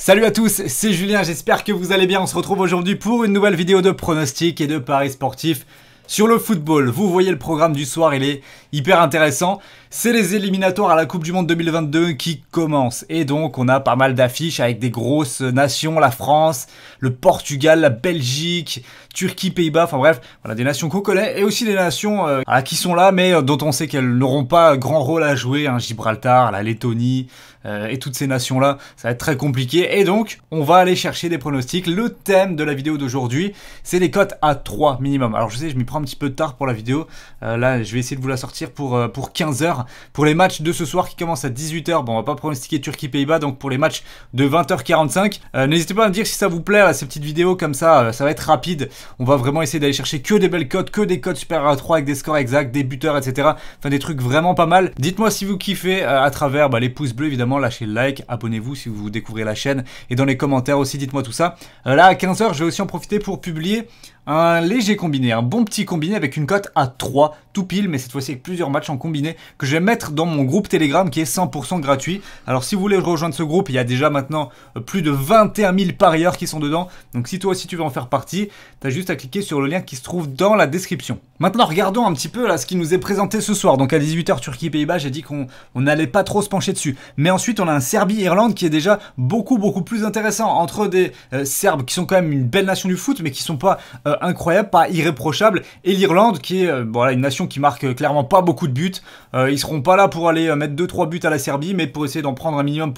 Salut à tous, c'est Julien, j'espère que vous allez bien. On se retrouve aujourd'hui pour une nouvelle vidéo de pronostics et de paris sportifs sur le football. Vous voyez le programme du soir, il est hyper intéressant. C'est les éliminatoires à la Coupe du Monde 2022 qui commencent. Et donc on a pas mal d'affiches avec des grosses nations, la France, le Portugal, la Belgique, Turquie, Pays-Bas, enfin bref, voilà, des nations qu'on connaît et aussi des nations qui sont là mais dont on sait qu'elles n'auront pas grand rôle à jouer, hein, Gibraltar, la Lettonie et toutes ces nations-là, ça va être très compliqué. Et donc, on va aller chercher des pronostics. Le thème de la vidéo d'aujourd'hui, c'est les cotes à 3 minimum. Alors je sais, je m'y prends un petit peu tard pour la vidéo. Là, je vais essayer de vous la sortir pour 15h. Pour les matchs de ce soir qui commencent à 18h, bon, on va pas pronostiquer Turquie-Pays-Bas, donc pour les matchs de 20h45, n'hésitez pas à me dire si ça vous plaît, là, ces petites vidéos comme ça, ça va être rapide. On va vraiment essayer d'aller chercher que des belles cotes, que des cotes supérieures à 3 avec des scores exacts, des buteurs, etc. Enfin, des trucs vraiment pas mal. Dites-moi si vous kiffez à travers les pouces bleus, évidemment, lâchez le like, abonnez-vous si vous découvrez la chaîne, et dans les commentaires aussi, dites-moi tout ça. Là, à 15h, je vais aussi en profiter pour publier un léger combiné, un bon petit combiné avec une cote à 3, tout pile, mais cette fois-ci avec plusieurs matchs en combiné que je vais mettre dans mon groupe Telegram qui est 100% gratuit. Alors si vous voulez rejoindre ce groupe, il y a déjà maintenant plus de 21 000 parieurs qui sont dedans. Donc si toi aussi tu veux en faire partie, t'as juste à cliquer sur le lien qui se trouve dans la description. Maintenant regardons un petit peu là ce qui nous est présenté ce soir. Donc à 18h Turquie-Pays-Bas, j'ai dit qu'on n'allait pas trop se pencher dessus. Mais ensuite on a un Serbie-Irlande qui est déjà beaucoup plus intéressant. Entre des Serbes qui sont quand même une belle nation du foot mais qui sont pas incroyables, pas irréprochables, et l'Irlande qui est voilà, une nation qui marque clairement pas beaucoup de buts. Ils seront pas là pour aller mettre 2-3 buts à la Serbie, mais pour essayer d'en prendre un minimum,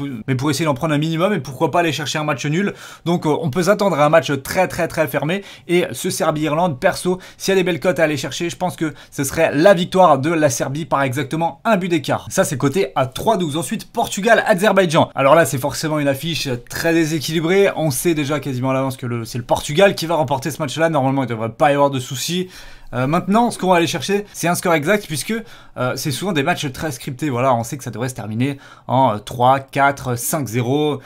et pourquoi pas aller chercher un match nul. Donc on peut s'attendre à un match très fermé. Et ce Serbie-Irlande, perso, s'il y a des belles cotes à aller chercher, je pense que ce serait la victoire de la Serbie par exactement un but d'écart. Ça c'est coté à 3-12. Ensuite Portugal-Azerbaïdjan. Alors là c'est forcément une affiche très déséquilibrée. On sait déjà quasiment à l'avance que c'est le Portugal qui va remporter ce match là. Normalement il ne devrait pas y avoir de soucis. Maintenant, ce qu'on va aller chercher, c'est un score exact puisque c'est souvent des matchs très scriptés. Voilà, on sait que ça devrait se terminer en 3, 4, 5-0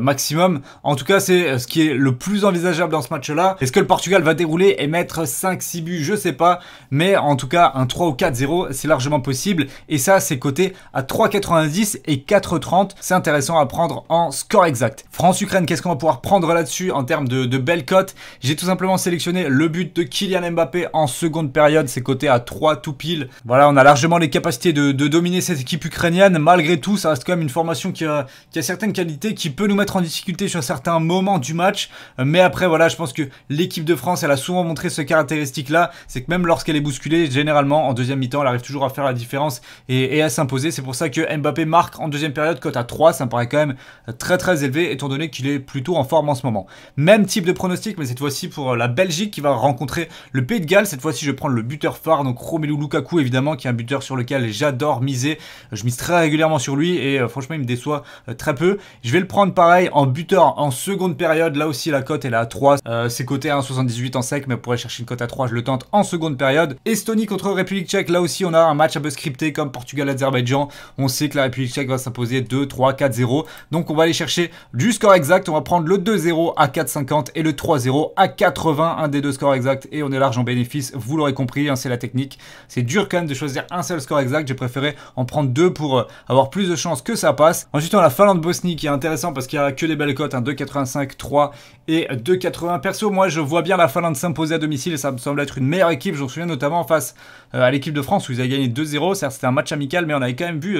maximum. En tout cas, c'est ce qui est le plus envisageable dans ce match-là. Est-ce que le Portugal va dérouler et mettre 5-6 buts? Je sais pas. Mais en tout cas, un 3 ou 4-0, c'est largement possible. Et ça, c'est coté à 3,90 et 4,30. C'est intéressant à prendre en score exact. France-Ukraine, qu'est-ce qu'on va pouvoir prendre là-dessus en termes de belles cotes? J'ai tout simplement sélectionné le but de Kylian Mbappé en seconde période, c'est coté à 3 tout pile. Voilà, on a largement les capacités de dominer cette équipe ukrainienne. Malgré tout, ça reste quand même une formation qui a certaines qualités, qui peut nous mettre en difficulté sur certains moments du match. Mais après, voilà, je pense que l'équipe de France, elle a souvent montré ce caractéristique-là. C'est que même lorsqu'elle est bousculée, généralement, en deuxième mi-temps, elle arrive toujours à faire la différence et à s'imposer. C'est pour ça que Mbappé marque en deuxième période, cote à 3. Ça me paraît quand même très élevé, étant donné qu'il est plutôt en forme en ce moment. Même type de pronostic, mais cette fois-ci pour la Belgique qui va rencontrer le Pays de Galles. Cette fois-ci, je vais prendre le buteur phare, donc Romelu Lukaku, évidemment, qui est un buteur sur lequel j'adore miser. Je mise très régulièrement sur lui et franchement, il me déçoit très peu. Je vais le prendre pareil en buteur en seconde période. Là aussi, la cote, elle est à 3. C'est coté à 1,78 en sec, mais pour aller chercher une cote à 3, je le tente en seconde période. Estonie contre République tchèque. Là aussi, on a un match un peu scripté comme Portugal-Azerbaïdjan. On sait que la République tchèque va s'imposer 2, 3, 4-0. Donc, on va aller chercher du score exact. On va prendre le 2-0 à 4,50 et le 3-0 à 80. Un des deux scores exacts et on est large en bénéfice. Vous l'aurez compris, hein, c'est la technique. C'est dur quand même de choisir un seul score exact. J'ai préféré en prendre deux pour avoir plus de chances que ça passe. Ensuite, on a la Finlande-Bosnie qui est intéressant parce qu'il n'y a que des belles cotes, hein, 2,85, 3 et 2,80. Perso, moi, je vois bien la Finlande s'imposer à domicile et ça me semble être une meilleure équipe. Je me souviens notamment face à l'équipe de France où ils avaient gagné 2-0. Certes, c'était un match amical, mais on avait quand même vu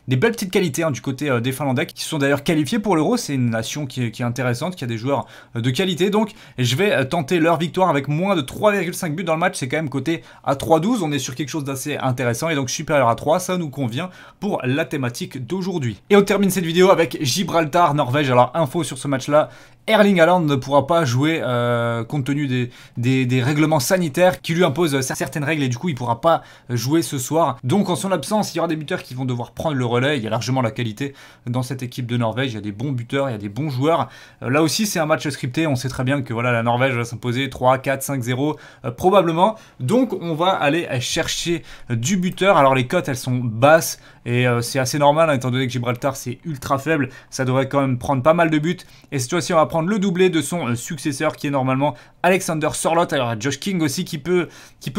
des belles petites qualités, hein, du côté des Finlandais qui sont d'ailleurs qualifiés pour l'Euro. C'est une nation qui est intéressante, qui a des joueurs de qualité. Donc, je vais tenter leur victoire avec moins de 3,5 buts dans le match. C'est quand même coté à 3,12. On est sur quelque chose d'assez intéressant et donc supérieur à 3. Ça nous convient pour la thématique d'aujourd'hui. Et on termine cette vidéo avec Gibraltar-Norvège. Alors, info sur ce match-là. Erling Haaland ne pourra pas jouer compte tenu des règlements sanitaires qui lui imposent certaines règles et du coup il ne pourra pas jouer ce soir. Donc en son absence, il y aura des buteurs qui vont devoir prendre le relais. Il y a largement la qualité dans cette équipe de Norvège. Il y a des bons buteurs, il y a des bons joueurs. Là aussi c'est un match scripté. On sait très bien que voilà, la Norvège va s'imposer 3, 4, 5-0 probablement. Donc on va aller chercher du buteur. Alors les cotes elles sont basses et c'est assez normal, hein, étant donné que Gibraltar c'est ultra faible. Ça devrait quand même prendre pas mal de buts. Et cette fois-ci on va prendre prendre le doublé de son successeur qui est normalement Alexander Sørloth. Alors il y a Josh King aussi qui peut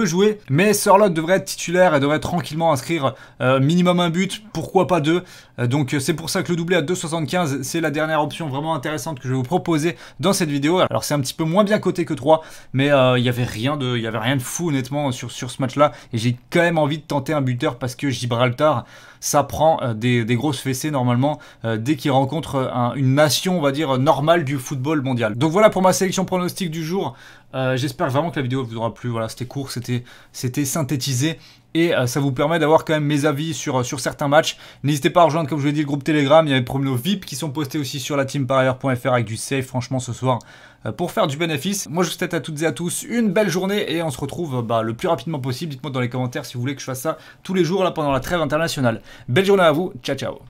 jouer, mais Sørloth devrait être titulaire et devrait tranquillement inscrire minimum un but, pourquoi pas deux. Donc c'est pour ça que le doublé à 2,75 c'est la dernière option vraiment intéressante que je vais vous proposer dans cette vidéo. Alors c'est un petit peu moins bien coté que 3, mais il y avait rien de fou honnêtement sur ce match-là, et j'ai quand même envie de tenter un buteur parce que Gibraltar, ça prend des grosses fessées normalement dès qu'il rencontre une nation, on va dire, normale du football mondial. Donc voilà pour ma sélection pronostique du jour. J'espère vraiment que la vidéo vous aura plu. Voilà, c'était court, c'était synthétisé. Et ça vous permet d'avoir quand même mes avis sur certains matchs. N'hésitez pas à rejoindre, comme je vous l'ai dit, le groupe Telegram. Il y a des promos VIP qui sont postés aussi sur la teamparrière.fr avec du save, franchement, ce soir, pour faire du bénéfice. Moi, je vous souhaite à toutes et à tous une belle journée et on se retrouve le plus rapidement possible. Dites-moi dans les commentaires si vous voulez que je fasse ça tous les jours là pendant la trêve internationale. Belle journée à vous, ciao ciao.